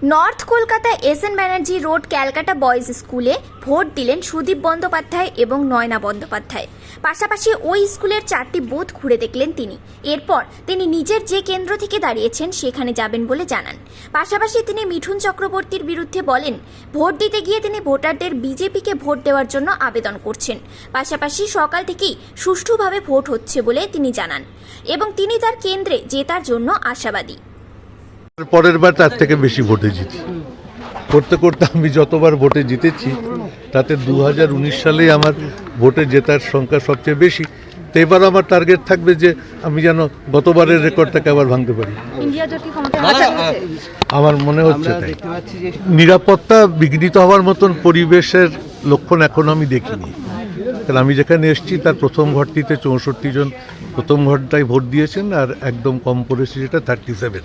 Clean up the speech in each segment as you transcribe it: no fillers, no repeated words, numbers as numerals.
North Kolkata SN Banerjee road Calcutta boys স্কুলে vote দিলেন সুদীপ বন্দ্যোপাধ্যায় এবং নয়না বন্দ্যোপাধ্যায়। পাশাপাশি ওই স্কুলের 4টি বুথ ঘুরে দেখলেন তিনি। এরপর তিনি নিজের যে কেন্দ্র থেকে দাঁড়িয়েছেন সেখানে যাবেন বলে জানান। পাশাপাশি তিনি মিঠুন চক্রবর্তীর বিরুদ্ধে বলেন, ভোট দিতে গিয়ে তিনি ভোটারদের বিজেপিকে ভোট দেওয়ার জন্য আবেদন করছেন। পাশাপাশি সকাল থেকেই সুষ্ঠুভাবে ভোট হচ্ছে বলে তিনি জানান এবং তিনি তার কেন্দ্রে জেতার জন্য আশাবাদী। পরের বার তার থেকে বেশি ভোটে জিতি করতে করতে আমি যতবার ভোটে জিতেছি তাতে 2019 সালে আমার ভোটে জেতার সংখ্যা সবচেয়ে বেশি। তো এবার আমার টার্গেট থাকবে যে আমি যেন গতবারের রেকর্ডটাকে আবার ভাঙতে পারি। আমার মনে হচ্ছে তাই। নিরাপত্তা বিঘ্নিত হওয়ার মতন পরিবেশের লক্ষণ এখন আমি দেখিনি। কারণ আমি যেখানে এসেছি তার প্রথম ঘরটিতে 64 জন প্রথম ঘরটায় ভোট দিয়েছেন, আর একদম কম পড়েছে যেটা 37।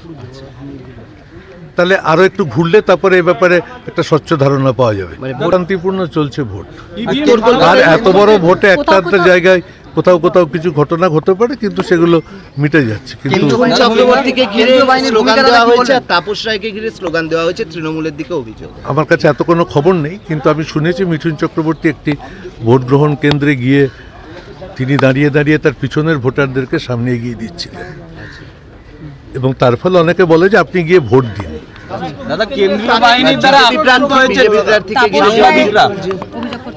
তাহলে আরো একটু ঘুরলে তারপরে এই ব্যাপারে একটা স্বচ্ছ ধারণা পাওয়া যাবে। শান্তিপূর্ণ চলছে ভোট, আর এত বড় ভোটে একটা একটা জায়গায় কোথাও কোথাও কিছু ঘটনা হতে পারে, কিন্তু সেগুলো মিটে যাচ্ছে। কিন্তু তাপস রায়কে ঘিরে স্লোগান দেওয়া হয়েছে, তৃণমূলের দিকে অভিযোগ। আমার কাছে এত কোনো খবর নেই, কিন্তু আমি শুনেছি মিঠুন চক্রবর্তী একটি ভোট গ্রহণ কেন্দ্রে গিয়ে তিনি দাঁড়িয়ে দাঁড়িয়ে তার পিছনের ভোটারদেরকে সামনে এগিয়ে দিচ্ছিলেন, এবং তার ফলে অনেকে বলে যে আপনি গিয়ে ভোট দিন।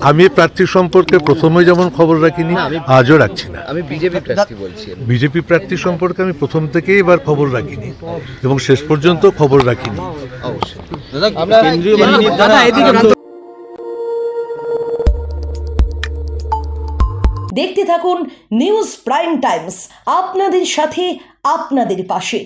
আমি প্রার্থী সম্পর্কে প্রথমে যেমন খবর রাখিনি, আজও রাখছি না। আমি বিজেপি প্রার্থী বলছি। বিজেপি প্রার্থী সম্পর্কে আমি প্রথম থেকেই এবার খবর রাখিনি এবং শেষ পর্যন্ত খবর রাখিনি। দেখতে থাকুন নিউজ প্রাইম টাইমস, আপনাদের সাথে আপনাদের পাশে।